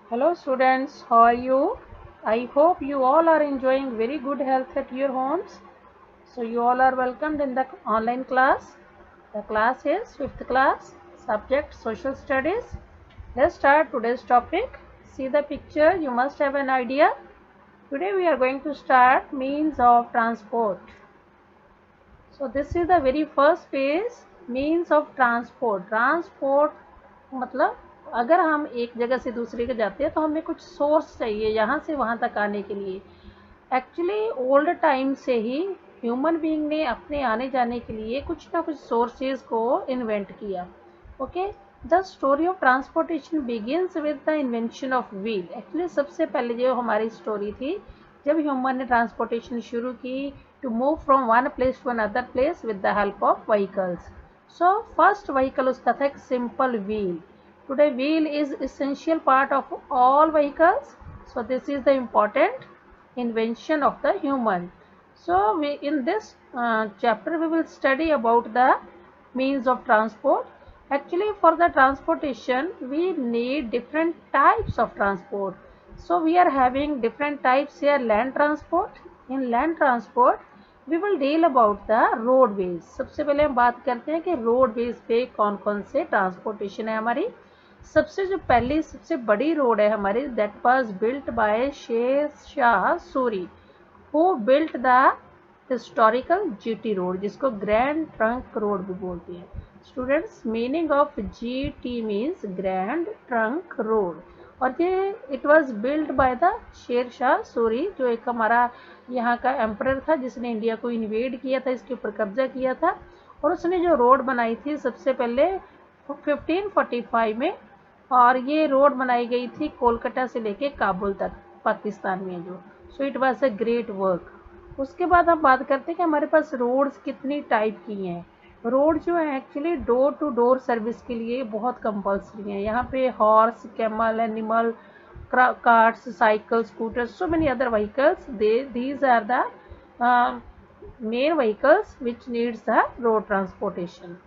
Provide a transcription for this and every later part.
Hello students, how are you? I hope you all are enjoying very good health at your homes. So you all are welcomed in the online class. The class is 5th class, subject social studies. Let's start today's topic. See the picture, you must have an idea. Today we are going to start means of transport. So this is the very first phase, means of transport. Transport मतलब अगर हम एक जगह से दूसरी जगह जाते हैं तो हमें कुछ सोर्स चाहिए यहाँ से वहाँ तक आने के लिए। एक्चुअली ओल्ड टाइम से ही ह्यूमन बीइंग ने अपने आने जाने के लिए कुछ ना कुछ सोर्सेज को इन्वेंट किया। Okay, the story of transportation begins with the invention of wheel. Actually सबसे पहले जो हमारी स्टोरी थी, जब ह्यूमन ने ट्रांसपोर्टेशन शुरू की to move from one place to another place with the help of vehicles. So first vehicle उसका था एक simple wheel. Today wheel is essential part of all vehicles. So this is the important invention of the human. So in this chapter we will study about the means of transport. Actually for the transportation we need different types of transport. So we are having different types here. Land transport. In land transport we will deal about the roadways. सबसे पहले हम बात करते हैं कि roadways पे कौन कौन से transportation है हमारी। सबसे जो पहली सबसे बड़ी रोड है हमारी, that was built by Sher Shah Suri, who built the historical GT road, जिसको ग्रैंड ट्रंक रोड भी बोलते हैं। Students, meaning of GT means grand trunk road. और ये it was built by the शेर शाह सूरी, जो एक हमारा यहाँ का एम्परर था जिसने इंडिया को इन्वेड किया था, इसके ऊपर कब्जा किया था। और उसने जो रोड बनाई थी सबसे पहले 1545 में, और ये रोड बनाई गई थी कोलकाता से लेके काबुल तक, पाकिस्तान में जो। So it was a great work. उसके बाद हम बात करते हैं कि हमारे पास रोड्स कितनी टाइप की हैं। रोड जो है actually door to door service के लिए बहुत कंपल्सरी है। यहाँ पे horse, camel, animal, carts, cycle, scooter, so many other vehicles, these are the main vehicles which needs the road transportation.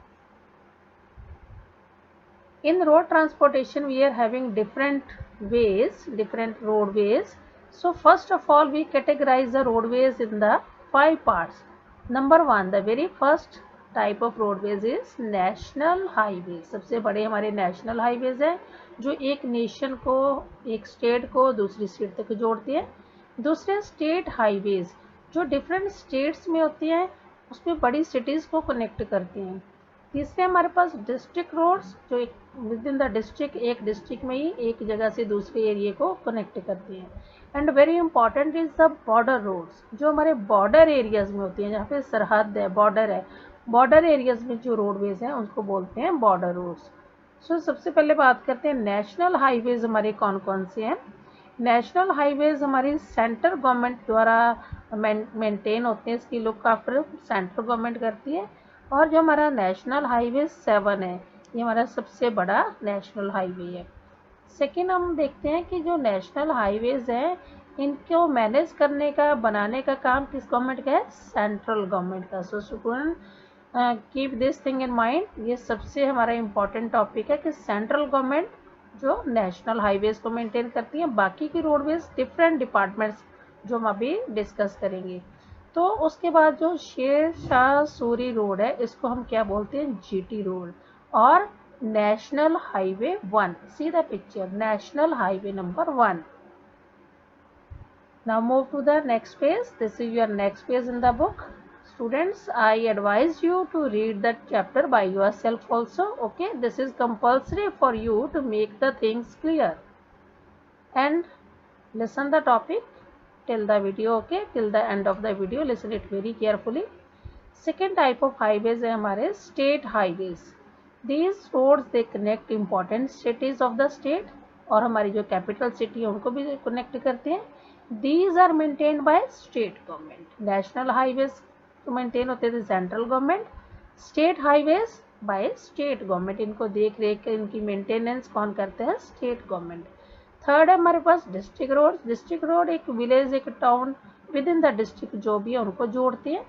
In road transportation we are having different ways, different roadways. So first of all we categorize the roadways in the 5 parts. Number 1, the very first type of roadways is national highways. सबसे बड़े हमारे national highways हैं जो एक nation को, एक state को दूसरी स्टेट तक जोड़ती है। दूसरे स्टेट हाईवेज जो डिफरेंट स्टेट्स में होती हैं, उसमें बड़ी सिटीज को कनेक्ट करती हैं। तीसरे हमारे पास डिस्ट्रिक्ट रोड्स, जो एक विद इन द डिस्ट्रिक्ट, एक डिस्ट्रिक्ट में ही एक जगह से दूसरे एरिया को कनेक्ट करती हैं। And very important is the border roads, जो हमारे बॉर्डर एरियाज में होती हैं, जहाँ पे सरहद है, बॉर्डर है, बॉर्डर एरियाज में जो रोडवेज हैं उनको बोलते हैं बॉर्डर रोड्स। सो सबसे पहले बात करते हैं नेशनल हाईवेज हमारे कौन कौन से हैं। नेशनल हाईवेज हमारी सेंट्रल गवर्नमेंट द्वारा मेंटेन होते हैं, इसकी लुक आफ्टर सेंट्रल गवर्नमेंट करती है। और जो हमारा नेशनल हाईवे 7 है, ये हमारा सबसे बड़ा नेशनल हाईवे है। सेकेंड हम देखते हैं कि जो नेशनल हाईवेज हैं इनको मैनेज करने का, बनाने का काम किस गवर्नमेंट का है? सेंट्रल गवर्नमेंट का। So student keep this thing in mind, ये सबसे हमारा इम्पॉर्टेंट टॉपिक है कि सेंट्रल गवर्नमेंट जो नेशनल हाईवेज को मेंटेन करती है, बाकी की रोडवेज डिफरेंट डिपार्टमेंट्स जो हम अभी डिस्कस करेंगे। तो उसके बाद जो शेर शाह सूरी रोड है इसको हम क्या बोलते हैं? GT road. और national highway 1, see the picture, national highway number 1। Now move to the next page, this is your next page in the book. Students, I advise you to read that chapter by yourself also. Okay, this is compulsory for you to make the things clear and listen the topic till the video. Okay, till the end of the video listen it very carefully. Second type of highways है हमारे state highways. These roads they connect important cities of the state, और हमारी जो capital city है उनको भी connect करते हैं। These are maintained by state government. National highways maintain होते थे central government, state highways by state government, इनको देख रेख इनकी मेंटेनेंस कौन करते हैं? State government. थर्ड है हमारे पास डिस्ट्रिक्ट रोड। डिस्ट्रिक्ट रोड एक विलेज, एक town with in the district जो भी है उनको जोड़ते हैं,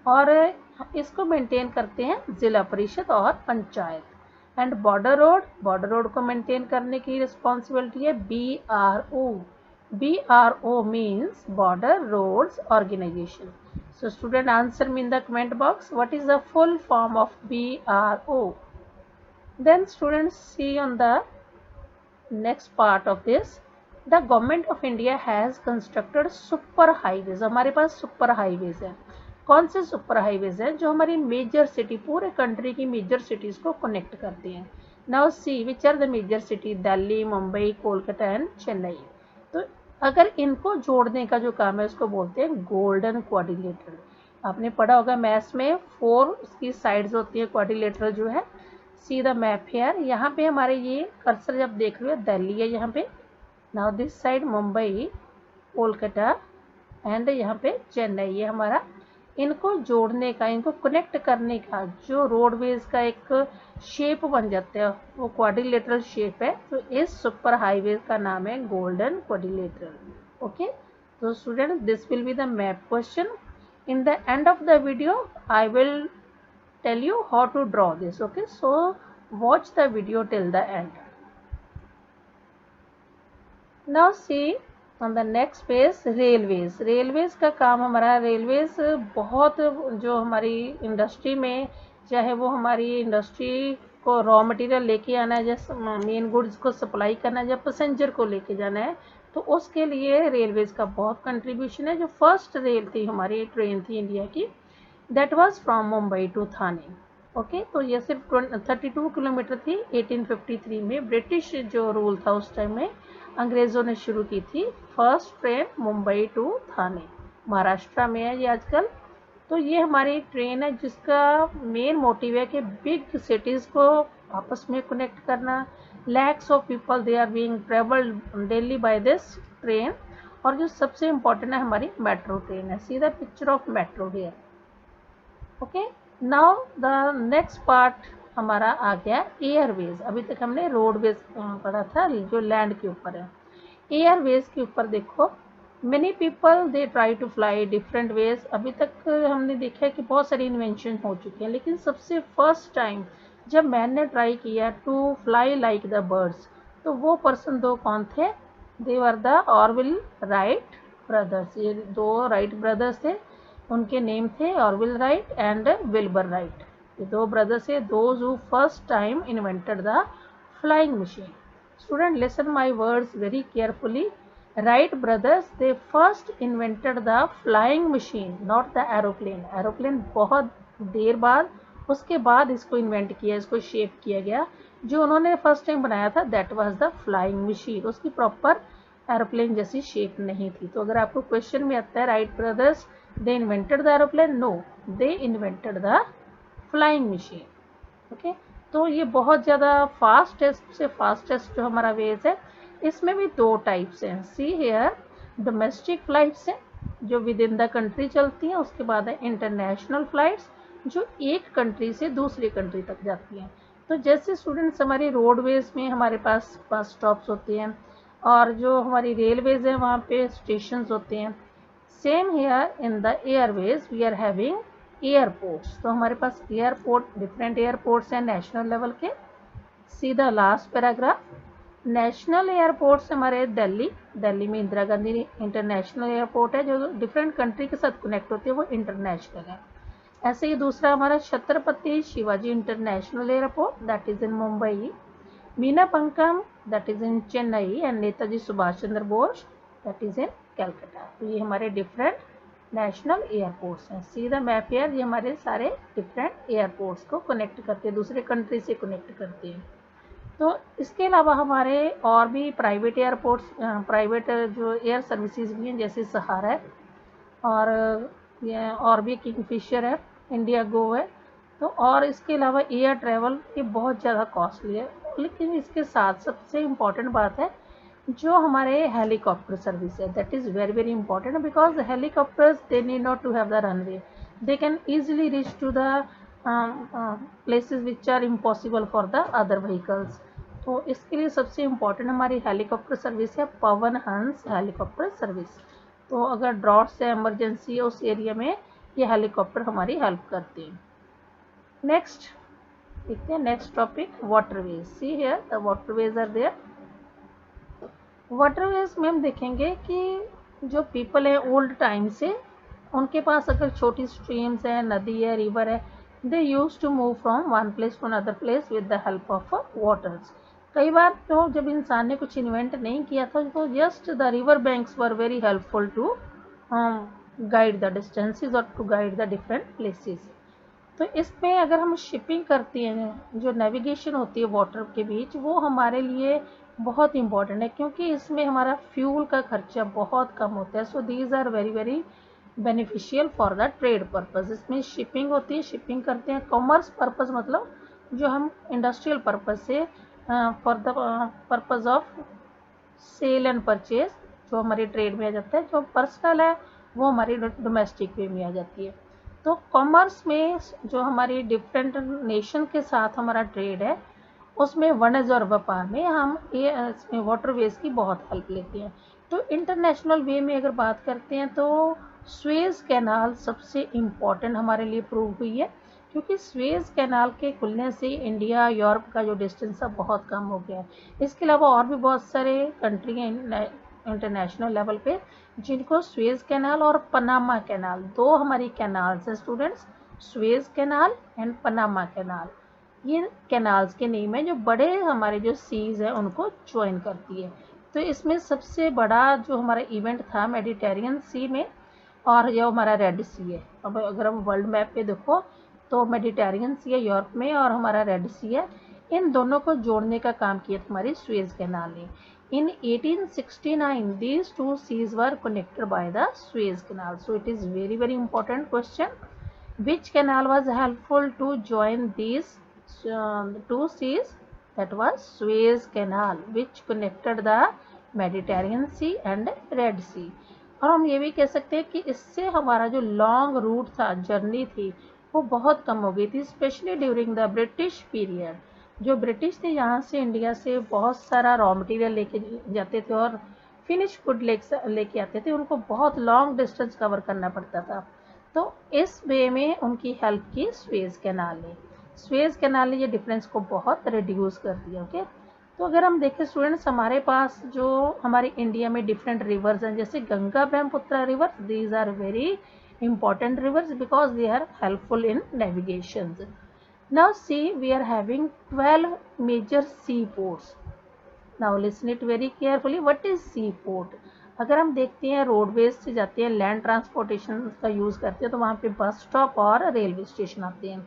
और इसको मेंटेन करते हैं जिला परिषद और पंचायत। एंड बॉर्डर रोड को मेंटेन करने की रिस्पॉन्सिबिलिटी है BRO. BRO means Border Roads Organization. So student, answer me in the comment box, what is the full form of BRO? Then students, see on the next part of this, the government of India has constructed super highways. हमारे पास super highways है. कौन से super highways हैं? जो हमारी major city, पूरे country की major cities को कनेक्ट करती हैं. Now see which are the major city? Delhi, Mumbai, Kolkata and Chennai. तो अगर इनको जोड़ने का जो काम है उसको बोलते हैं गोल्डन क्वाड्रिलेटरल. आपने पढ़ा होगा मैथ्स में 4 उसकी साइड्स होती है क्वाड्रिलेटरल जो है. See the map here. यहाँ पे हमारे ये कर्सर जब देख रहे हो दिल्ली है यहाँ पे. Now this side Mumbai, Kolkata and यहाँ पे चेन्नई. ये हमारा इनको जोड़ने का, इनको कनेक्ट करने का जो रोडवेज का एक शेप बन जाता है वो क्वाड्रिलेटरल शेप है. तो इस सुपर हाईवे का नाम है गोल्डन क्वाड्रिलेटरल. ओके, तो student this will be the map question. In the end of the video I will tell you how to draw this. Okay, so watch the video till the end. Now see on the next page, railways. Railways का काम हमारा, railways बहुत जो हमारी industry में, चाहे वो हमारी इंडस्ट्री को रॉ मटेरियल लेके आना है, जैसे मेन गुड्स को सप्लाई करना है, या पैसेंजर को लेके जाना है, तो उसके लिए रेलवेज का बहुत कंट्रीब्यूशन है. जो फर्स्ट रेल थी हमारी, ट्रेन थी इंडिया की, that was from Mumbai to Thane. Okay, तो ये सिर्फ 32 किलोमीटर थी. 1853 में ब्रिटिश जो रूल था उस टाइम में अंग्रेज़ों ने शुरू की थी फर्स्ट ट्रेन मुंबई टू थाने. महाराष्ट्र में है ये आजकल. तो ये हमारी ट्रेन है जिसका मेन मोटिव है कि बिग सिटीज़ को आपस में कनेक्ट करना. Lakhs of people they are being travelled daily by this train. और जो सबसे इम्पोर्टेंट है हमारी मेट्रो ट्रेन है. See the picture of metro here. Okay, now the next part हमारा आ गया एयरवेज. अभी तक हमने रोडवेज पढ़ा था जो लैंड के ऊपर है. एयरवेज के ऊपर देखो, many people they try to fly different ways. अभी तक हमने देखा है कि बहुत सारी इन्वेंशन हो चुके हैं, लेकिन सबसे फर्स्ट टाइम जब मैन ने ट्राई किया to fly like the birds, तो वो पर्सन दो कौन थे? They were the Orville Wright brothers. ये 2 राइट ब्रदर्स थे, उनके नेम थे Orville Wright and Wilbur Wright. ये 2 ब्रदर्स है, those who first time invented the flying machine. Student listen my words very carefully. Wright brothers they first invented the flying machine, not the aeroplane. Aeroplane बहुत देर बाद, उसके बाद इसको invent किया, इसको shape किया गया. जो उन्होंने फर्स्ट टाइम बनाया था that was the flying machine. उसकी प्रॉपर एरोप्लेन जैसी शेप नहीं थी. तो अगर आपको क्वेश्चन में आता है Wright brothers they invented the aeroplane, no, they invented the flying machine. okay, तो ये बहुत ज़्यादा फास्टेस्ट से फास्टेस्ट जो हमारा वेज है. इसमें भी 2 टाइप्स हैं. सी हेयर, डोमेस्टिक फ्लाइट्स हैं जो विद इन द कंट्री चलती हैं. उसके बाद है इंटरनेशनल फ्लाइट्स जो एक कंट्री से दूसरी कंट्री तक जाती हैं. तो जैसे स्टूडेंट्स हमारी रोडवेज में हमारे पास बस स्टॉप्स होते हैं, और जो हमारी रेलवेज हैं वहाँ पे स्टेशंस होते हैं. Same here in the airways we are having airports. तो हमारे पास एयरपोर्ट, डिफरेंट एयरपोर्ट्स हैं नेशनल लेवल के. See the last paragraph. National airports हमारे दिल्ली में इंदिरा गांधी इंटरनेशनल एयरपोर्ट है जो डिफरेंट कंट्री के साथ कनेक्ट होती है, वो इंटरनेशनल है. ऐसे ही दूसरा हमारा Chhatrapati Shivaji international airport that is in Mumbai. Meenambakkam that is in Chennai and Netaji Subhash Chandra Bose that is in Calcutta. तो ये हमारे डिफरेंट नेशनल एयरपोर्ट्स हैं. See the map here. ये हमारे सारे डिफरेंट एयरपोर्ट्स को कनेक्ट करते हैं, दूसरे कंट्री से कनेक्ट करते हैं. तो इसके अलावा हमारे और भी प्राइवेट एयरपोर्ट्स, प्राइवेट जो एयर सर्विसेज भी हैं, जैसे सहारा है और भी किंगफिशर है, इंडिया गो है. तो और इसके अलावा एयर ट्रैवल ये बहुत ज़्यादा कॉस्टली है. लेकिन इसके साथ सबसे इम्पॉर्टेंट बात है जो हमारे हेलीकॉप्टर सर्विस है, that is very very important because helicopters they need not to have the runway, they can easily reach to the places which are impossible for the other vehicles. तो इसके लिए सबसे important हमारी helicopter service है Pawan Hans helicopter service. तो अगर drought से emergency है उस एरिया में, ये हेलीकॉप्टर हमारी हेल्प करते हैं. नेक्स्ट देखते हैं next topic waterways. See here the waterways are there. Waterways में हम देखेंगे कि जो पीपल है ओल्ड टाइम से, उनके पास अगर छोटी स्ट्रीम्स है, नदी है, रिवर है, they use to move from one place to another place with the help of waters. कई बार तो जब इंसान ने कुछ इन्वेंट नहीं किया था तो just the river banks were very helpful to guide the distances और to guide the different places. तो इसमें अगर हम शिपिंग करते हैं, जो नेविगेशन होती है वाटर के बीच, वो हमारे लिए बहुत इंपॉर्टेंट है क्योंकि इसमें हमारा फ्यूल का खर्चा बहुत कम होता है। So these are very very beneficial for the trade purpose. इसमें शिपिंग होती है, शिपिंग करते हैं। कॉमर्स पर्पज मतलब जो हम इंडस्ट्रियल पर्पज से for the purpose of sale and purchase, जो हमारी ट्रेड में आ जाता है। जो पर्सनल है वो हमारी डोमेस्टिक वे में आ जाती है। तो कॉमर्स में जो हमारी डिफरेंट नेशन के साथ हमारा ट्रेड है, उसमें वाणिज्य और व्यापार में हम ये इसमें वाटरवेज की बहुत हेल्प लेते हैं। तो इंटरनेशनल वे में अगर बात करते हैं तो स्वेज कैनाल सबसे इम्पॉर्टेंट हमारे लिए प्रूव हुई है, क्योंकि स्वेज कैनाल के खुलने से इंडिया यूरोप का जो डिस्टेंस है बहुत कम हो गया है। इसके अलावा और भी बहुत सारे कंट्री हैं इंटरनेशनल लेवल पे जिनको स्वेज कैनाल और पनामा कैनाल, दो हमारी कैनाल्स हैं students, Suez canal and Panama canal. ये कैनाल्स के नेम है जो बड़े हमारे जो सीज है उनको ज्वाइन करती है। तो इसमें सबसे बड़ा जो हमारा इवेंट था मेडिटेरियन सी में, और ये हमारा रेड सी है। अब अगर हम वर्ल्ड मैप पे देखो तो मेडिटेरियन सी है यूरोप में और हमारा रेड सी है। इन दोनों को जोड़ने का काम किया हमारी स्वेज कैनाल ने। In 1869, these two seas were connected by the Suez Canal. So it is very very important question. Which canal was helpful to join these two seas? That was Suez Canal, which connected the Mediterranean Sea and Red Sea. और हम ये भी कह सकते हैं कि इससे हमारा जो लॉन्ग रूट था, जर्नी थी, वो बहुत कम हो गई थी, specially during the British period. जो ब्रिटिश थे यहाँ से इंडिया से बहुत सारा रॉ मटेरियल लेके जाते थे और फिनिश गुड लेके आते थे, उनको बहुत लॉन्ग डिस्टेंस कवर करना पड़ता था। तो इस वे में उनकी हेल्प की स्वेज कैनाल ने। स्वेज कैनाल ने ये डिफरेंस को बहुत रिड्यूस कर दिया। ओके, तो अगर हम देखें स्टूडेंट्स, हमारे पास जो हमारे इंडिया में डिफरेंट रिवर्स हैं, जैसे Ganga Brahmaputra rivers, these are very important rivers because they are helpful in navigation. Now see, we are having 12 major seaports. Now listen it very carefully. What is seaport? अगर हम देखते हैं रोडवेज से जाते हैं, लैंड ट्रांसपोर्टेशन का यूज़ करते हैं तो वहाँ पे बस स्टॉप और रेलवे स्टेशन आते हैं।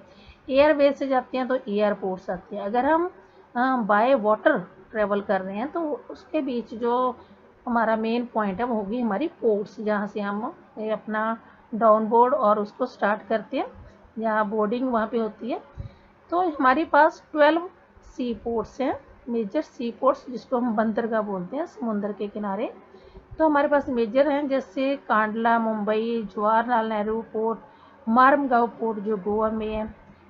एयरवेज से जाते हैं तो एयरपोर्ट्स आते हैं। अगर हम बाय वाटर ट्रेवल कर रहे हैं तो उसके बीच जो हमारा मेन पॉइंट है वो होगी हमारी पोर्ट्स, जहाँ से हम अपना डाउन बोर्ड और उसको स्टार्ट करते हैं, जहाँ बोर्डिंग वहाँ पे होती है। तो हमारे पास 12 सी पोर्ट्स हैं, मेजर सी पोर्ट्स, जिसको हम बंदरगाह बोलते हैं, समुद्र के किनारे। तो हमारे पास मेजर हैं जैसे कांडला मुंबई, जवाहरलाल नेहरू पोर्ट, मारमगांव पोर्ट जो गोवा में है,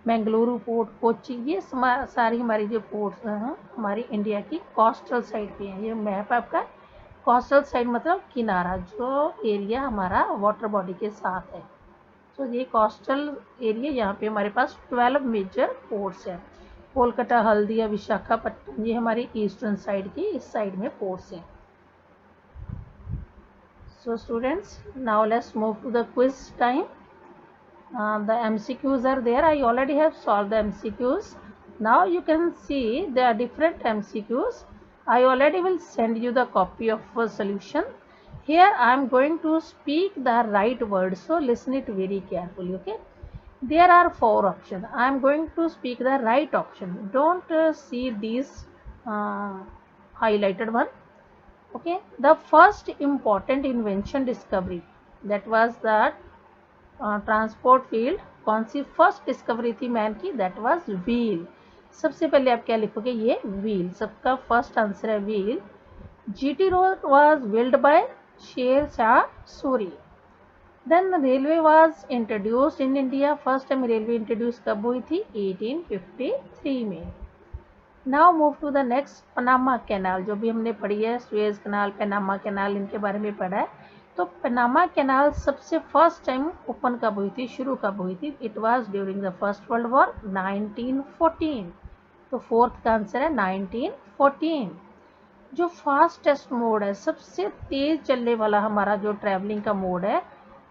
बेंगलुरु पोर्ट, कोची, ये सारी हमारी जो पोर्ट्स हैं हमारी इंडिया की कोस्टल साइड पे हैं। ये मैप आपका कोस्टल साइड मतलब किनारा, जो एरिया हमारा वाटर बॉडी के साथ है। तो ये कोस्टल एरिया, यहाँ पे हमारे पास 12 मेजर पोर्ट्स हैं। कोलकाता, हल्दिया, विशाखापट्टनम, ये हमारी ईस्टर्न साइड की इस साइड में पोर्ट्स हैं। So students, now let's move to the quiz time. The MCQs are there. I already have solved the MCQs. Now you can see there are different MCQs. I already will send you the copy of a solution. Here I am going to speak the right word, so listen it very carefully. Okay, there are 4 options. I am going to speak the right option. Don't see these highlighted one. Okay, the first important invention discovery, that was that transport field, कौन सी first discovery थी man की? That was wheel. सबसे पहले आप क्या लिखोगे? ये व्हील, सबका फर्स्ट आंसर है wheel. GT road was build by Sher Shah Suri. Then railway was introduced in India. First time railway introduce कब हुई थी? 1853 में। Now move to the next, Panama canal, जो भी हमने पढ़ी है, सुएज कैनाल, पनामा कैनाल, इनके बारे में पढ़ा है। तो पनामा कैनाल सबसे फर्स्ट टाइम ओपन कब हुई थी, शुरू कब हुई थी? It was during the first world war 1914। तो फोर्थ का आंसर है 1914। जो फास्टेस्ट मोड है, सबसे तेज चलने वाला हमारा जो ट्रैवलिंग का मोड है,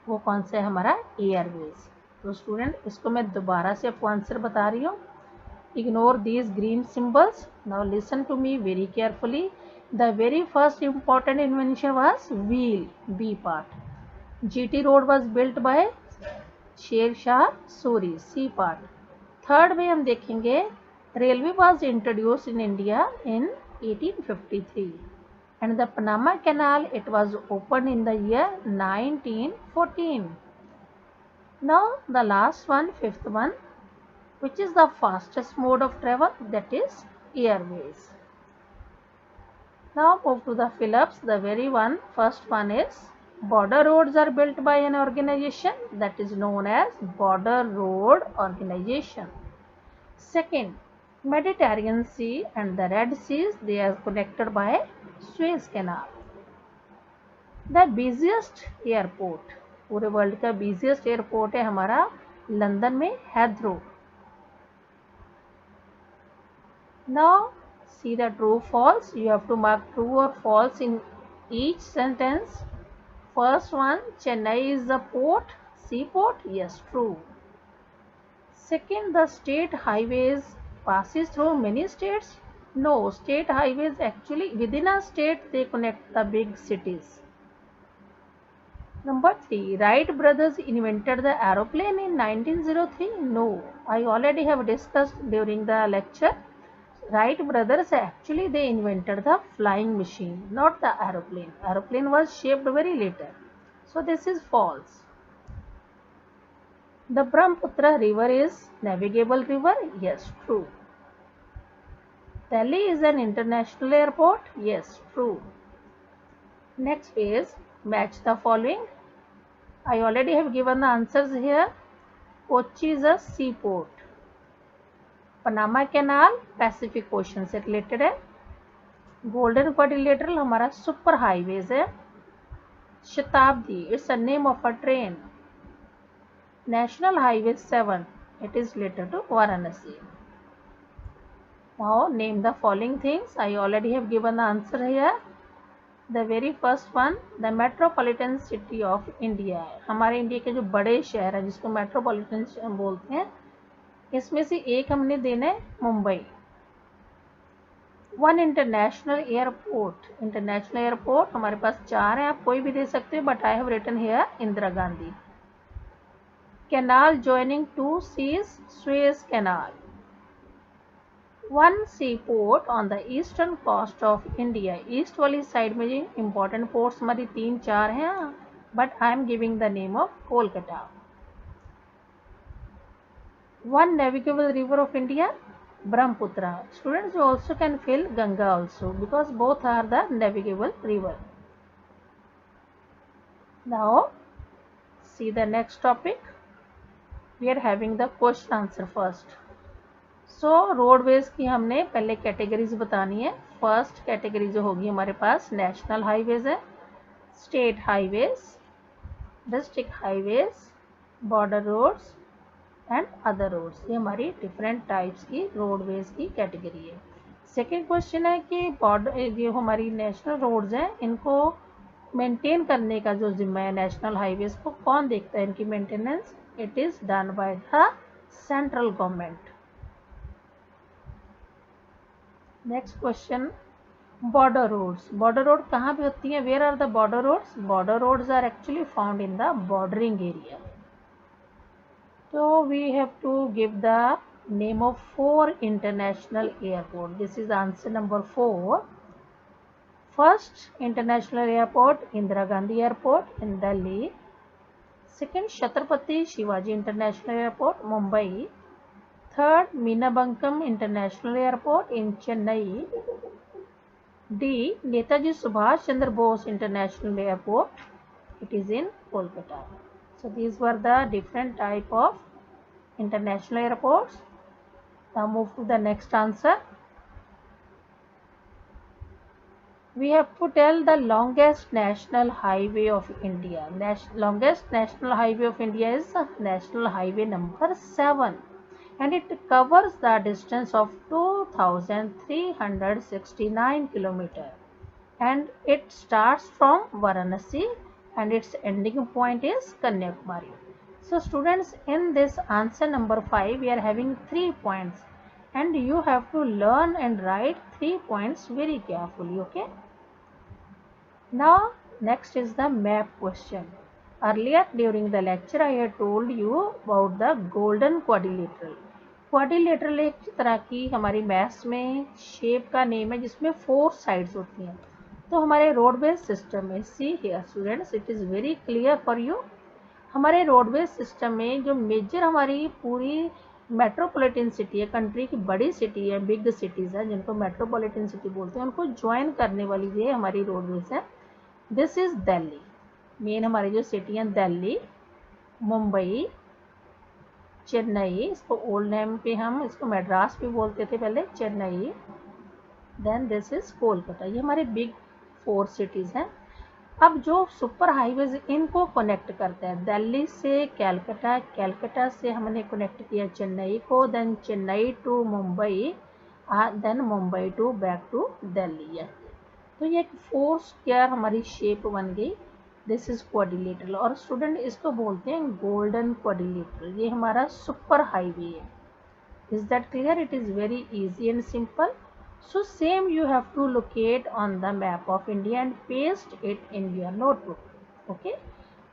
वो कौन सा है? हमारा एयरवेज। तो स्टूडेंट, इसको मैं दोबारा से आपको आंसर बता रही हूँ। Ignore these green symbols. Now listen to me very carefully. The very first important invention was wheel, B part. GT road was built by शेर Shah Suri, C part. Third में हम देखेंगे railway was introduced in India in 1853 and the Panama Canal, it was opened in the year 1914. Now the last one, fifth one, which is the fastest mode of travel? That is airways. Now move to the fill-ups. The very first one is border roads are built by an organization that is known as Border Road Organization. Second, Mediterranean Sea and the Red Seas, they are connected by Suez Canal. The busiest airport, पूरे world का busiest airport है हमारा London में Heathrow. Now see the true false. You have to mark true or false in each sentence. First one, Chennai is the port, seaport. Yes, true. Second, the state highways passes through many states. No, state highways actually within a state they connect the big cities. Number 3, Wright brothers invented the aeroplane in 1903. No, I already have discussed during the lecture. Wright brothers actually they invented the flying machine, not the aeroplane. Aeroplane was shaped very later. So this is false. The Brahmaputra river is navigable river. Yes, true. Delhi is an international airport. Yes, true. Next is match the following. I already have given the answers here. Kochi is a seaport. Panama canal Pacific ocean से related है. Golden quadrilateral हमारा super highways है. Shatabdi, it's a name of a train. National highway 7, it is related to Varanasi. Now name the following things. I already have given the answer here. The very first one, the metropolitan city of India है. हमारे India के जो बड़े शहर है जिसको metropolitan बोलते हैं, इसमें से एक हमने देना है Mumbai. One international airport. International airport हमारे पास 4 हैं, आप कोई भी दे सकते हो, but I have written here Indira Gandhi. Canal joining 2 seas, Suez canal. One seaport on the eastern coast of India. East वाली साइड में जो इंपॉर्टेंट पोर्ट्स हमारी 3-4 हैं, but I am giving the name of Kolkata. One navigable river of India, Brahmaputra. Students, you also can fill Ganga also because both are the navigable river. Now see the next topic. We are having the question answer first. So roadways की हमने पहले categories बतानी है. First category जो होगी हमारे पास national highways है, state highways, district highways, border roads and other roads. ये हमारी डिफरेंट टाइप्स की रोडवेज की कैटेगरी है. सेकेंड क्वेश्चन है कि बॉर्डर ये हमारी नेशनल रोड्स हैं, इनको मेंटेन करने का जो जिम्मा है नेशनल हाईवेज को, कौन देखता है इनकी maintenance? It is done by the central government. Next question, border roads. Border road कहाँ पे होती हैं? Where are the border roads? Border roads are actually found in the bordering area. So we have to give the name of 4 international airport. This is answer number 4. First international airport, Indira Gandhi Airport in Delhi. Second, Chhatrapati Shivaji International Airport, Mumbai. Third, Meenambakkam International Airport in Chennai. D, Netaji Subhash Chandra Bose International Airport. It is in Kolkata. So these were the different type of international airports. Now move to the next answer. We have to tell the longest national highway of India. Longest national highway of India is National Highway number 7, and it covers the distance of 2369 km, and it starts from Varanasi and its ending point is Kanyakumari. So students, in this answer number 5 we are having 3 points, and you have to learn and write 3 points very carefully. Okay. Now next is the map question. Earlier during the lecture I had told you about the golden quadrilateral. Quadrilateral एक तरह की हमारी maths में shape का name है जिसमें 4 sides होती हैं. तो हमारे रोडवेज सिस्टम में, see here students, it is very clear for you. हमारे रोडवेज सिस्टम में जो मेजर हमारी पूरी मेट्रोपॉलिटन सिटी है, कंट्री की बड़ी सिटी है, बिग सिटीज़ है जिनको मेट्रोपॉलिटन सिटी बोलते हैं, उनको ज्वाइन करने वाली ये हमारी रोडवेज है. This is Delhi. मेन हमारी जो सिटी हैं दिल्ली, मुंबई, चेन्नई, इसको ओल्ड नेम पे हम इसको मद्रास भी बोलते थे पहले, Chennai. Then this is Kolkata. ये हमारे बिग 4 सिटीज़ हैं. अब जो सुपर हाईवेज इनको कनेक्ट करते हैं, दिल्ली से कैलकाटा, कैलकाटा से हमने कनेक्ट किया चेन्नई को, then Chennai to Mumbai, then Mumbai to back to Delhi है. तो ये एक 4 स्क्वायर हमारी शेप बन गई. दिस इज क्वाड्रिलेटरल, और स्टूडेंट इसको बोलते हैं गोल्डन क्वाड्रिलेटरल. ये हमारा सुपर हाईवे है. Is that clear? It is very easy and simple. So same you have to locate on the map of India and paste it in your notebook. Okay.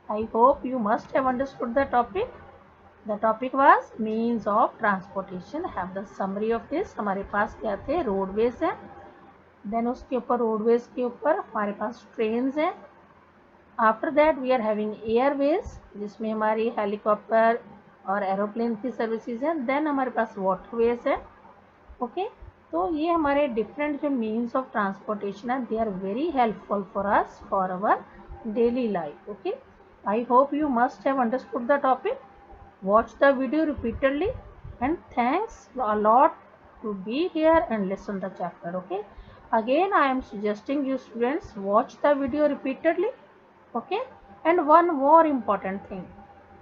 I hope you must have understood the topic. The topic was means of transportation. Have the summary of this. हमारे पास क्या थे? Roadways है. Then उसके ऊपर roadways के ऊपर हमारे पास ट्रेन्स हैं. After that we are having airways जिसमें हमारी हेलीकॉप्टर और एरोप्लेन की सर्विसेज हैं. देन हमारे पास वाटरवेज है. ओके. तो ये हमारे डिफरेंट जो मीन्स ऑफ ट्रांसपोर्टेशन है, they are very helpful for us for our daily life. Okay. I hope you must have understood the topic. Watch the video repeatedly and thanks a lot to be here and listen the chapter. Okay. Again I am suggesting you students watch the video repeatedly. Okay. And one more important thing,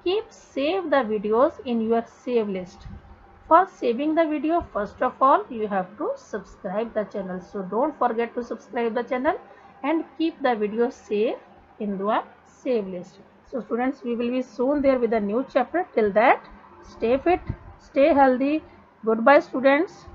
keep save the videos in your save list. For saving the video, first of all you have to subscribe the channel. So don't forget to subscribe the channel and keep the video saved in the save list. So students, we will be soon there with a new chapter. Till that, stay fit, stay healthy. Goodbye students.